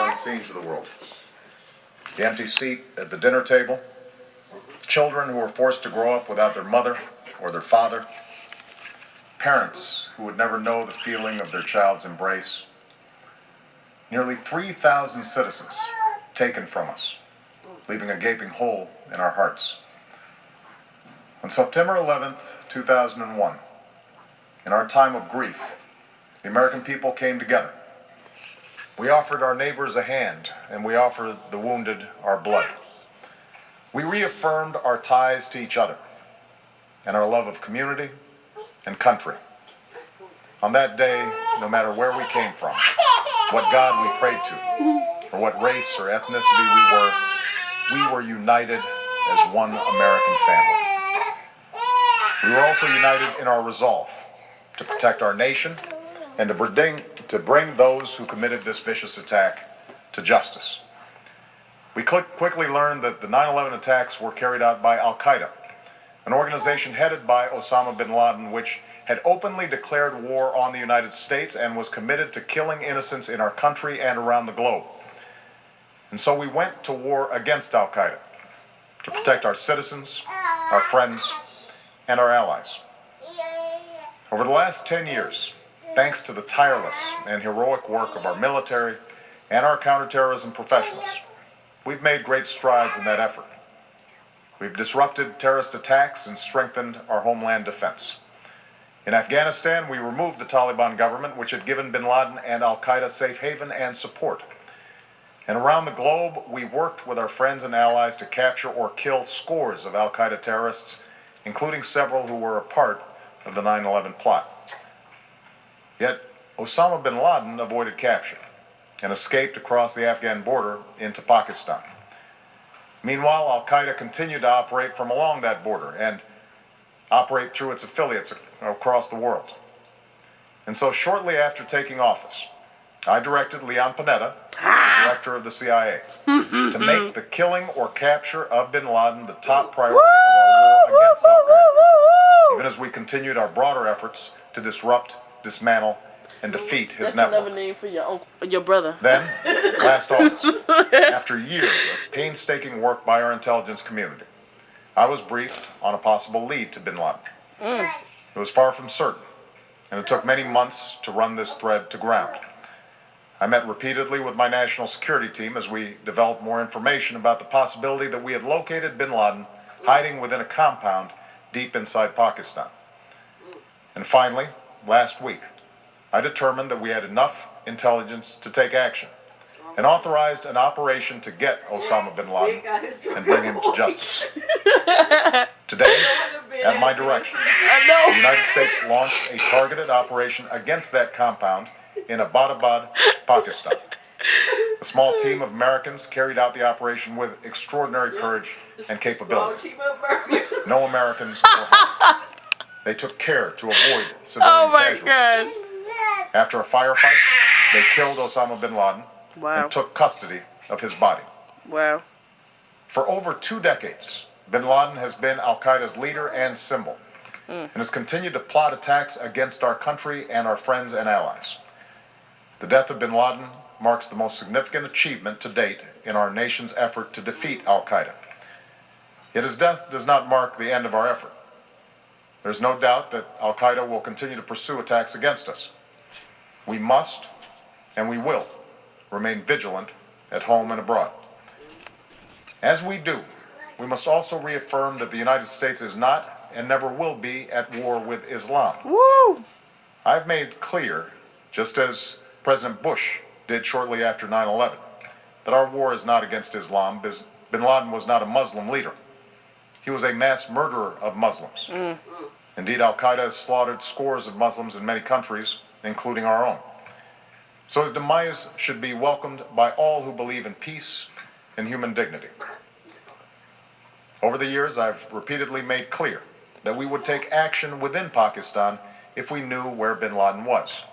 might seem to the world. The empty seat at the dinner table, children who were forced to grow up without their mother or their father, parents who would never know the feeling of their child's embrace, nearly 3,000 citizens taken from us, leaving a gaping hole in our hearts. On September 11th, 2001, in our time of grief, the American people came together. We offered our neighbors a hand, and we offered the wounded our blood. We reaffirmed our ties to each other and our love of community and country. On that day, no matter where we came from, what God we prayed to, or what race or ethnicity we were united as one American family. We were also united in our resolve to protect our nation and to bring those who committed this vicious attack to justice. We quickly learned that the 9/11 attacks were carried out by Al-Qaeda, an organization headed by Osama bin Laden, which had openly declared war on the United States and was committed to killing innocents in our country and around the globe. And so we went to war against Al-Qaeda to protect our citizens, our friends, and our allies. Over the last 10 years, thanks to the tireless and heroic work of our military and our counterterrorism professionals, we've made great strides in that effort. We've disrupted terrorist attacks and strengthened our homeland defense. In Afghanistan, we removed the Taliban government, which had given bin Laden and Al-Qaeda safe haven and support. And around the globe, we worked with our friends and allies to capture or kill scores of Al-Qaeda terrorists, including several who were a part of the 9/11 plot. Yet, Osama bin Laden avoided capture and escaped across the Afghan border into Pakistan. Meanwhile, Al-Qaeda continued to operate from along that border and operate through its affiliates across the world. And so shortly after taking office, I directed Leon Panetta, the director of the CIA, to make the killing or capture of bin Laden the top priority of our war against Al-Qaeda, even as we continued our broader efforts to disrupt, dismantle, and defeat his network. That's another name for your brother. Then, last August, after years of painstaking work by our intelligence community, I was briefed on a possible lead to bin Laden. It was far from certain, and it took many months to run this thread to ground. I met repeatedly with my national security team as we developed more information about the possibility that we had located bin Laden hiding within a compound deep inside Pakistan. And finally, last week, I determined that we had enough intelligence to take action and authorized an operation to get Osama bin Laden and bring him to justice. Today, at my direction, the United States launched a targeted operation against that compound in Abbottabad, Pakistan. A small team of Americans carried out the operation with extraordinary courage and capability. No Americans were harmed. They took care to avoid civilian casualties. God. After a firefight, they killed Osama bin Laden and took custody of his body. Wow. For over 2 decades, bin Laden has been Al-Qaeda's leader and symbol, and has continued to plot attacks against our country and our friends and allies. The death of bin Laden marks the most significant achievement to date in our nation's effort to defeat Al-Qaeda. Yet his death does not mark the end of our effort. There's no doubt that Al-Qaeda will continue to pursue attacks against us. We must, and we will, remain vigilant at home and abroad. As we do, we must also reaffirm that the United States is not and never will be at war with Islam. Woo! I've made clear, just as President Bush did shortly after 9/11, that our war is not against Islam. Bin Laden was not a Muslim leader. He was a mass murderer of Muslims. Indeed, Al-Qaeda has slaughtered scores of Muslims in many countries, including our own. So his demise should be welcomed by all who believe in peace and human dignity. Over the years, I've repeatedly made clear that we would take action within Pakistan if we knew where bin Laden was.